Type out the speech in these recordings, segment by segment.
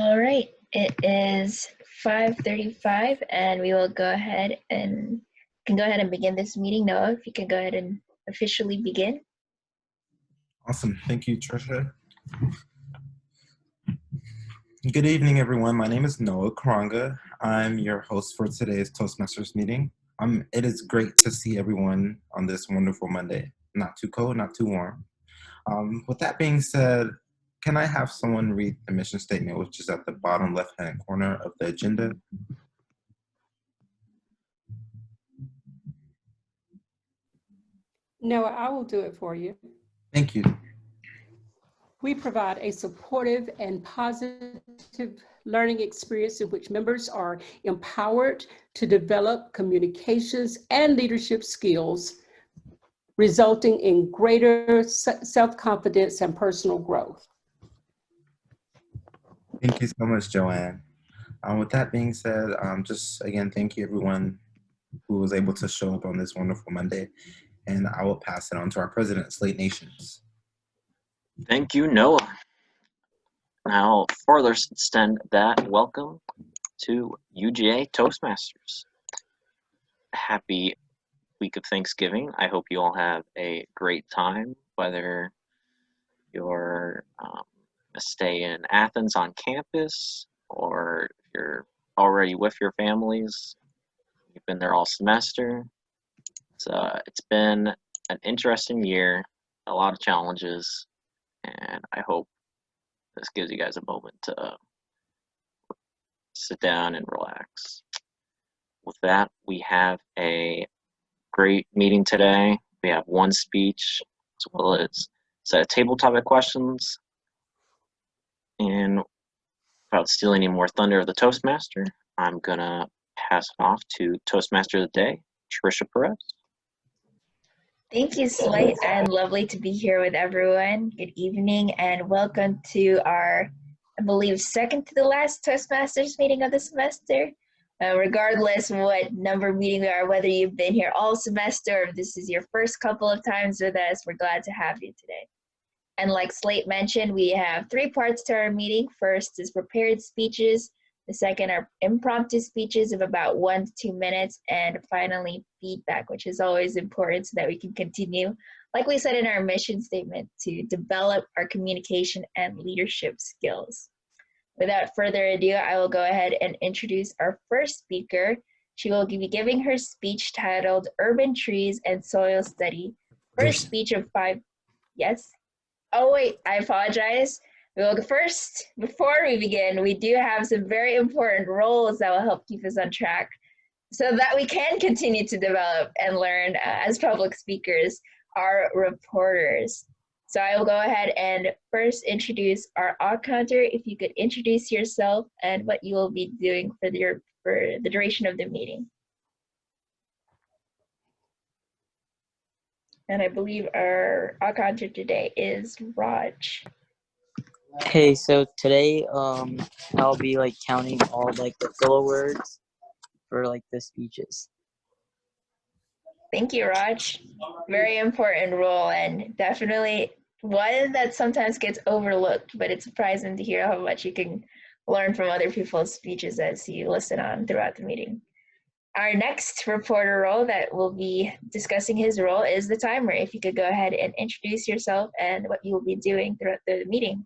All right, it is 5:35 and we will go ahead and begin this meeting. Noah, if you can go ahead and officially begin. Awesome, thank you, Tricia. Good evening, everyone. My name is Noah Kuranga. I'm your host for today's Toastmasters meeting. It is great to see everyone on this wonderful Monday. Not too cold, not too warm. With that being said, can I have someone read the mission statement, which is at the bottom left-hand corner of the agenda? Noah, I will do it for you. Thank you. We provide a supportive and positive learning experience in which members are empowered to develop communications and leadership skills, resulting in greater self-confidence and personal growth. Thank you so much, Joanne. With that being said, just again, thank you everyone who was able to show up on this wonderful Monday, and I will pass it on to our president, Slate Nations. Thank you, Noah. Now, further extend that welcome to UGA Toastmasters. Happy week of Thanksgiving. I hope you all have a great time, whether you're stay in Athens on campus or if you're already with your families. You've been there all semester. It's been an interesting year, a lot of challenges, and I hope this gives you guys a moment to sit down and relax. With that, we have a great meeting today. We have one speech as well as a set of table topic questions. And without stealing any more thunder of the Toastmaster, I'm gonna pass it off to Toastmaster of the Day, Tricia Perez. Thank you, Slate, and lovely to be here with everyone. Good evening and welcome to our, I believe, second to the last Toastmasters meeting of the semester. Regardless of what number meeting we are, whether you've been here all semester or if this is your first couple of times with us, we're glad to have you today. And like Slate mentioned, we have 3 parts to our meeting. First is prepared speeches. The second are impromptu speeches of about 1 to 2 minutes. And finally, feedback, which is always important so that we can continue, like we said in our mission statement, to develop our communication and leadership skills. Without further ado, I will go ahead and introduce our first speaker. She will be giving her speech titled Urban Trees and Soil Study. First speech of 5, yes? Oh wait, I apologize. We will go first. Before we begin, we do have some very important roles that will help keep us on track so that we can continue to develop and learn as public speakers, our reporters. So I will go ahead and first introduce our counter. If you could introduce yourself and what you will be doing for the duration of the meeting. And I believe our counter today is Raj. Okay, so today I'll be counting all the filler words for the speeches. Thank you, Raj. Very important role and definitely one that sometimes gets overlooked, but it's surprising to hear how much you can learn from other people's speeches as you listen on throughout the meeting. Our next reporter role that will be discussing his role is the timer. If you could go ahead and introduce yourself and what you will be doing throughout the meeting.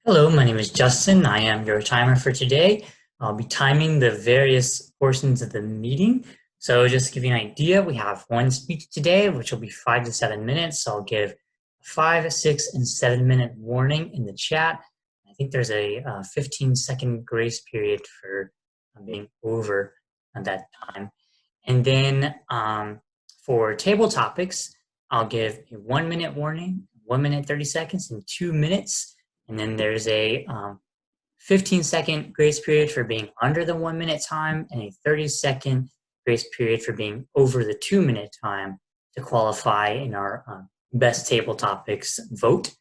Hello, my name is Justin. I am your timer for today. I'll be timing the various portions of the meeting. So just to give you an idea, we have one speech today, which will be 5 to 7 minutes. So I'll give a 5, 6, and 7-minute warning in the chat. I think there's a 15-second grace period for being over at that time. And then for table topics, I'll give a 1-minute warning, 1 minute 30 seconds, and 2 minutes. And then there's a 15-second grace period for being under the 1 minute time and a 30-second grace period for being over the 2 minute time to qualify in our best table topics vote.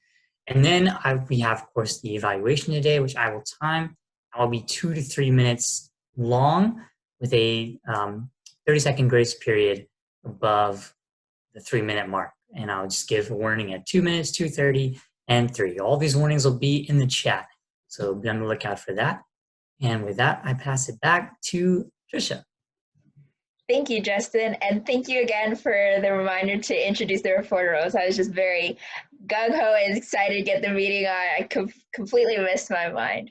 And then we have, of course, the evaluation today, which I will time. I'll be 2 to 3 minutes long with a 30-second grace period above the 3-minute mark. And I'll just give a warning at 2 minutes, 2:30, and 3. All these warnings will be in the chat. So be on the lookout for that. And with that, I pass it back to Tricia. Thank you, Justin, and thank you again for the reminder to introduce the reporter roles. I was just very gung-ho and excited to get the meeting on. I completely missed my mind.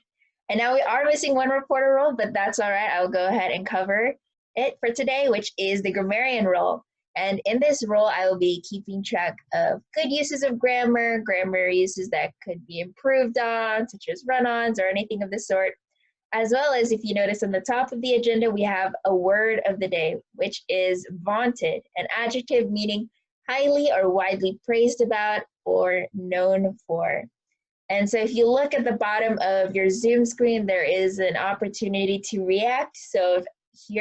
And now we are missing one reporter role, but that's all right. I'll go ahead and cover it for today, which is the grammarian role. And in this role, I will be keeping track of good uses of grammar uses that could be improved on, such as run-ons or anything of the sort. As well as, if you notice on the top of the agenda, we have a word of the day, which is vaunted, an adjective meaning highly or widely praised about or known for. And so if you look at the bottom of your Zoom screen, there is an opportunity to react. So if I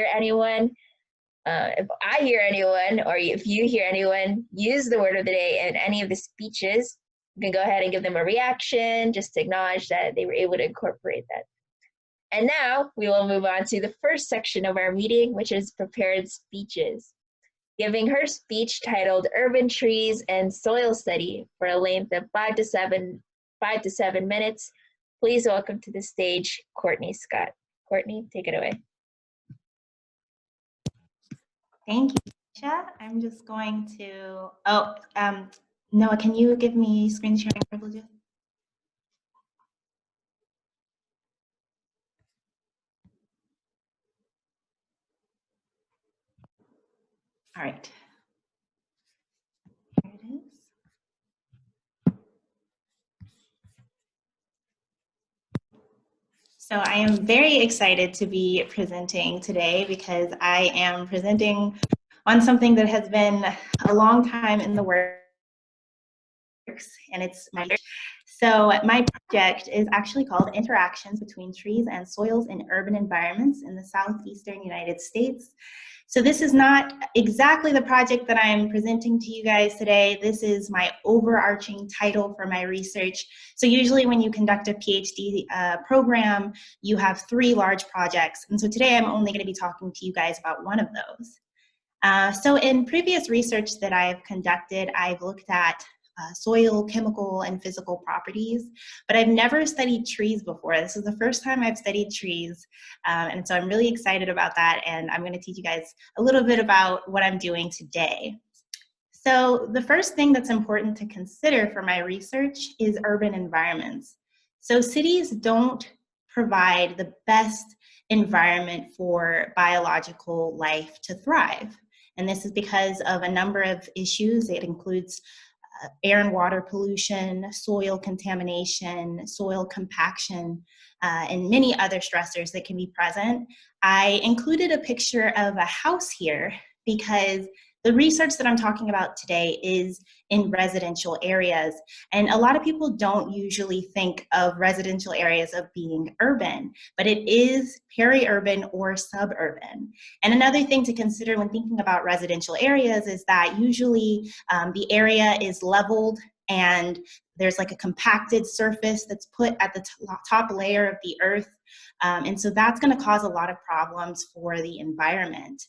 hear anyone, or if you hear anyone use the word of the day in any of the speeches, you can go ahead and give them a reaction, just to acknowledge that they were able to incorporate that. And now we will move on to the first section of our meeting, which is prepared speeches. Giving her speech titled Urban Trees and Soil Study for a length of 5 to 7 minutes, please welcome to the stage Courtney Scott. Courtney, take it away. Thank you, Tricia. I'm just going to, Noah, can you give me screen sharing privileges? All right. Here it is. So I am very excited to be presenting today because I am presenting on something that has been a long time in the works, and it's my So my project is actually called Interactions Between Trees and Soils in Urban Environments in the Southeastern United States. So this is not exactly the project that I'm presenting to you guys today. This is my overarching title for my research. So usually when you conduct a PhD program, you have 3 large projects. And so today I'm only going to be talking to you guys about one of those. So in previous research that I've conducted, I've looked at soil, chemical, and physical properties, but I've never studied trees before. This is the first time I've studied trees, and so I'm really excited about that, and I'm going to teach you guys a little bit about what I'm doing today. So the first thing that's important to consider for my research is urban environments. So cities don't provide the best environment for biological life to thrive, and this is because of a number of issues. It includes air and water pollution, soil contamination, soil compaction, and many other stressors that can be present. I included a picture of a house here because the research that I'm talking about today is in residential areas. And a lot of people don't usually think of residential areas of being urban, but it is peri-urban or suburban. And another thing to consider when thinking about residential areas is that usually the area is leveled and there's like a compacted surface that's put at the top layer of the earth. And so that's going to cause a lot of problems for the environment.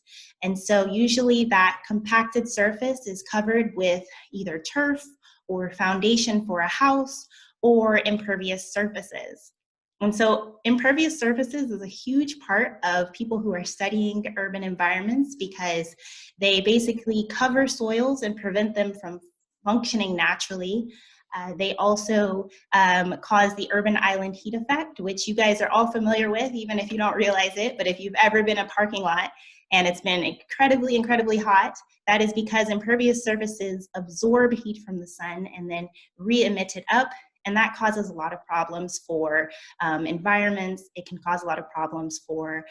And so usually that compacted surface is covered with either turf or foundation for a house or impervious surfaces. And so impervious surfaces is a huge part of people who are studying urban environments because they basically cover soils and prevent them from functioning naturally. They also cause the urban island heat effect, which you guys are all familiar with, even if you don't realize it. But if you've ever been in a parking lot and it's been incredibly, incredibly hot, that is because impervious surfaces absorb heat from the sun and then re-emit it up. And that causes a lot of problems for environments. It can cause a lot of problems for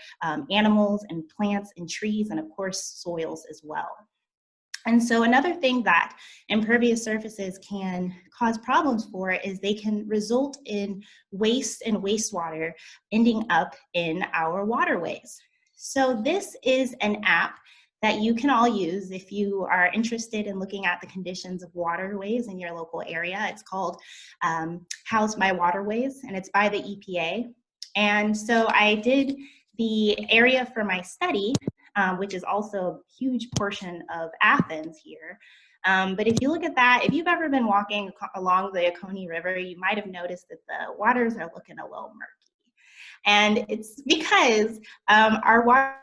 animals and plants and trees and, of course, soils as well. And so another thing that impervious surfaces can cause problems for is they can result in waste and wastewater ending up in our waterways. So this is an app that you can all use if you are interested in looking at the conditions of waterways in your local area. It's called How's My Waterways, and it's by the EPA. And so I did the area for my study, which is also a huge portion of Athens here. But if you look at that, if you've ever been walking along the Oconee River, you might have noticed that the waters are looking a little murky. And it's because our waters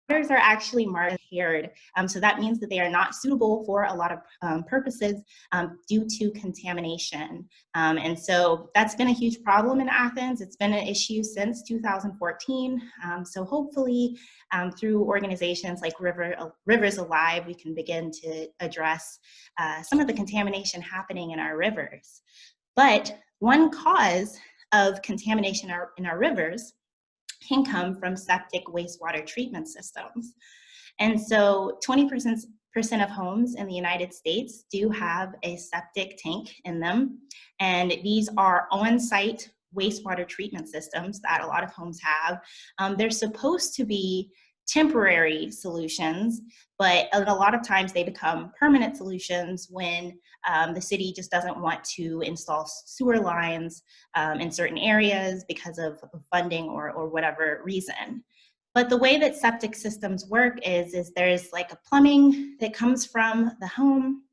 are actually impaired. So that means that they are not suitable for a lot of purposes due to contamination. And so that's been a huge problem in Athens. It's been an issue since 2014. So hopefully through organizations like Rivers Alive, we can begin to address some of the contamination happening in our rivers. But one cause of contamination in our rivers can come from septic wastewater treatment systems. And so 20% of homes in the United States do have a septic tank in them. And these are on-site wastewater treatment systems that a lot of homes have. They're supposed to be temporary solutions, but a lot of times they become permanent solutions when the city just doesn't want to install sewer lines in certain areas because of funding or whatever reason. But the way that septic systems work is there's like a plumbing that comes from the home,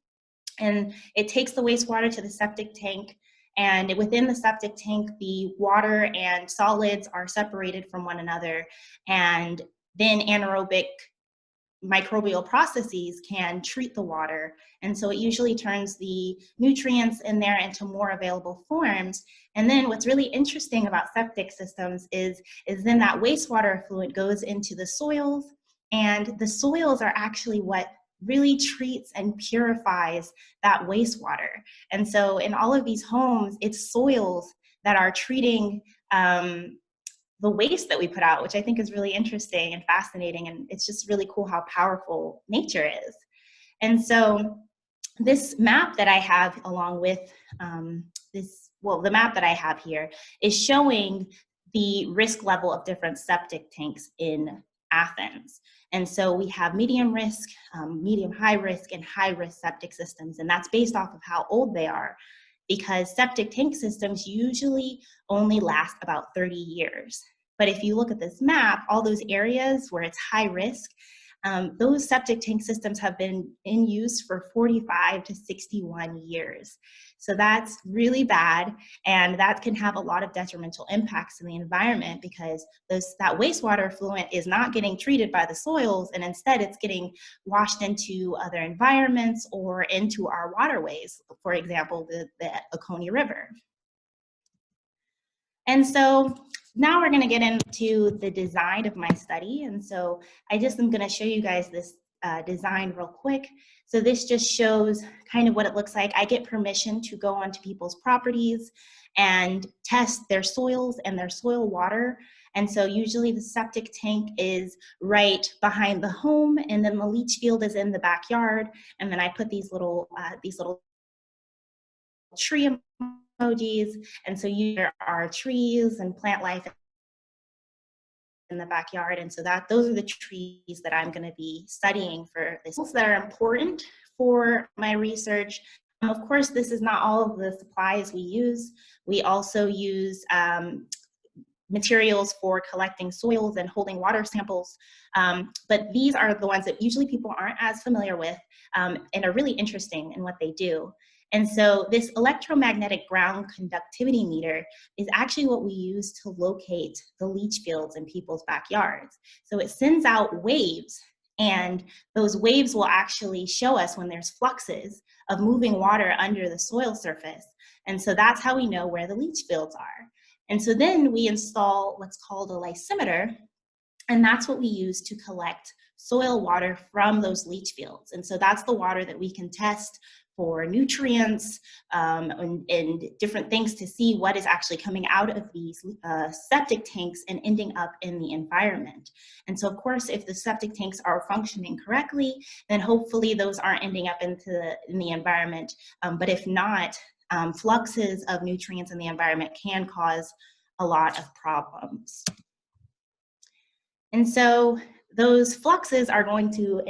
and it takes the wastewater to the septic tank. And within the septic tank, the water and solids are separated from one another, and then anaerobic microbial processes can treat the water. And so it usually turns the nutrients in there into more available forms. And then what's really interesting about septic systems is then that wastewater effluent goes into the soils, and the soils are actually what really treats and purifies that wastewater. And so in all of these homes, it's soils that are treating the waste that we put out, which I think is really interesting and fascinating. And it's just really cool how powerful nature is. And so this map that I have along with the map that I have here is showing the risk level of different septic tanks in Athens. And so we have medium risk, medium high risk, and high risk septic systems. And that's based off of how old they are, because septic tank systems usually only last about 30 years. But if you look at this map, all those areas where it's high risk, those septic tank systems have been in use for 45 to 61 years. So that's really bad, and that can have a lot of detrimental impacts in the environment, because that wastewater effluent is not getting treated by the soils, and instead it's getting washed into other environments or into our waterways, for example, the Oconee River. And so now we're going to get into the design of my study. And so I just am going to show you guys this design real quick. So this just shows kind of what it looks like. I get permission to go onto people's properties and test their soils and their soil water. And so usually the septic tank is right behind the home, and then the leach field is in the backyard. And then I put these little tree emojis, and so there are trees and plant life in the backyard, and so those are the trees that I'm going to be studying for this, that are important for my research. Of course, this is not all of the supplies we use. We also use materials for collecting soils and holding water samples, but these are the ones that usually people aren't as familiar with and are really interesting in what they do. And so this electromagnetic ground conductivity meter is actually what we use to locate the leach fields in people's backyards. So it sends out waves, and those waves will actually show us when there's fluxes of moving water under the soil surface. And so that's how we know where the leach fields are. And so then we install what's called a lysimeter, and that's what we use to collect soil water from those leach fields. And so that's the water that we can test for nutrients and different things to see what is actually coming out of these septic tanks and ending up in the environment. And so of course, if the septic tanks are functioning correctly, then hopefully those aren't ending up in the environment. But if not, fluxes of nutrients in the environment can cause a lot of problems. And so those fluxes are going to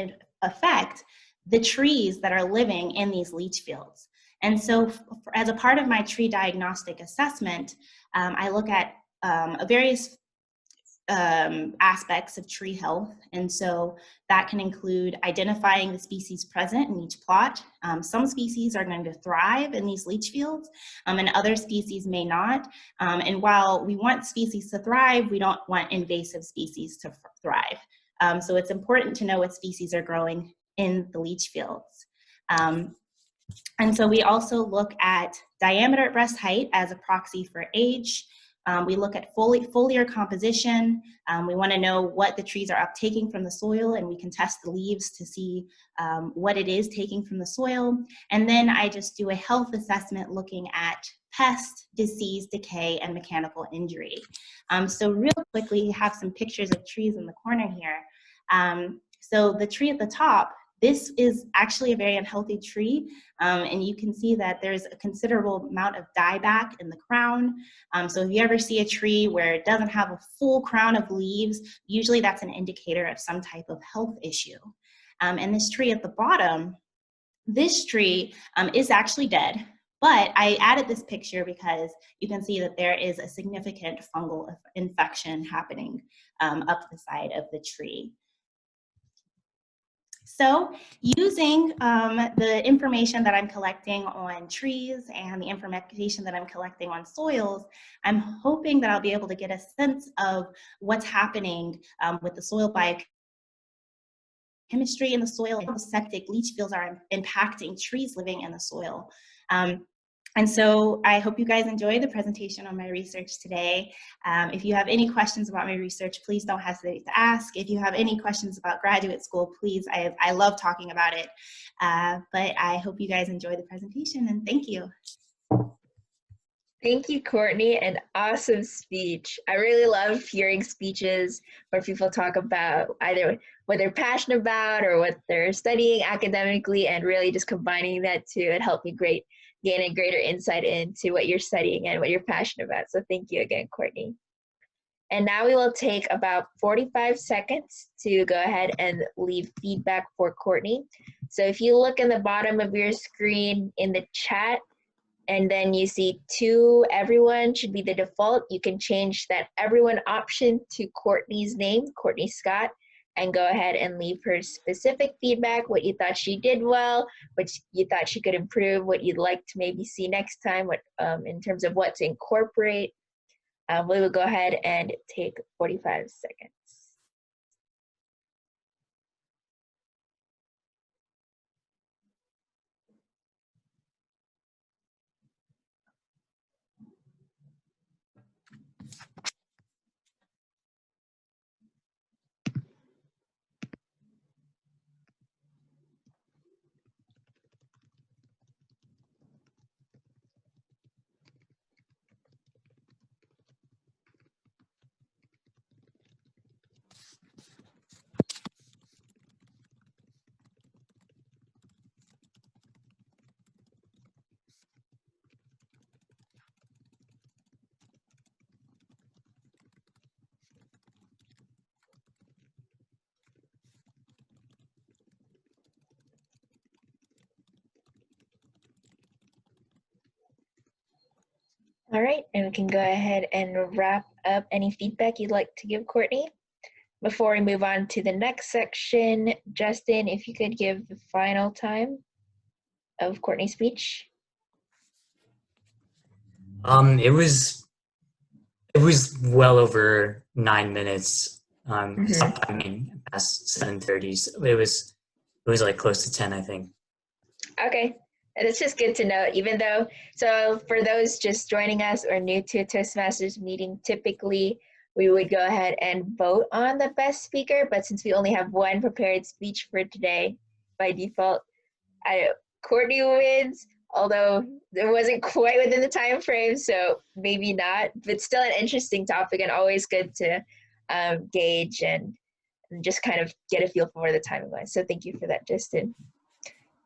affect the trees that are living in these leach fields. And so as a part of my tree diagnostic assessment, I look at various aspects of tree health. And so that can include identifying the species present in each plot. Some species are going to thrive in these leach fields, and other species may not. And while we want species to thrive, we don't want invasive species to thrive. So it's important to know what species are growing in the leach fields. And so we also look at diameter at breast height as a proxy for age. We look at foliar composition. We want to know what the trees are uptaking from the soil, and we can test the leaves to see what it is taking from the soil. And then I just do a health assessment looking at pest, disease, decay, and mechanical injury. So real quickly, you have some pictures of trees in the corner here. So the tree at the top, this is actually a very unhealthy tree, and you can see that there's a considerable amount of dieback in the crown. So if you ever see a tree where it doesn't have a full crown of leaves, usually that's an indicator of some type of health issue. And this tree at the bottom, this tree is actually dead, but I added this picture because you can see that there is a significant fungal infection happening up the side of the tree. So using the information that I'm collecting on trees and the information that I'm collecting on soils, I'm hoping that I'll be able to get a sense of what's happening with the soil biochemistry in the soil, and how septic leach fields are impacting trees living in the soil. And so I hope you guys enjoy the presentation on my research today. If you have any questions about my research, please don't hesitate to ask. If you have any questions about graduate school, please, I love talking about it. But I hope you guys enjoy the presentation, and thank you. Thank you, Courtney. An awesome speech. I really love hearing speeches where people talk about either what they're passionate about or what they're studying academically, and really just combining that two. It helped me gain a greater insight into what you're studying and what you're passionate about. So thank you again, Courtney. And now we will take about 45 seconds to go ahead and leave feedback for Courtney. So if you look in the bottom of your screen in the chat, and then you see to everyone should be the default, you can change that everyone option to Courtney's name, Courtney Scott, and go ahead and leave her specific feedback, what you thought she did well, what you thought she could improve, what you'd like to maybe see next time, what in terms of what to incorporate. We will go ahead and take 45 seconds. All right, and we can go ahead and wrap up any feedback you'd like to give Courtney. Before we move on to the next section, Justin, if you could give the final time of Courtney's speech. It was well over 9 minutes. I mean, past 7:30. So it was like close to 10, I think. Okay, and it's just good to know, even though, so for those just joining us or new to a Toastmasters meeting, typically we would go ahead and vote on the best speaker, but since we only have one prepared speech for today, by default, Courtney wins, although it wasn't quite within the time frame, so maybe not, but still an interesting topic and always good to gauge and just kind of get a feel for where the timing was. So thank you for that, Justin.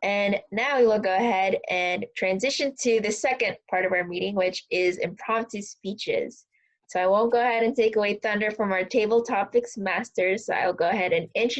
And now we will go ahead and transition to the second part of our meeting, which is impromptu speeches. So I won't go ahead and take away thunder from our table topics masters. So I'll go ahead and introduce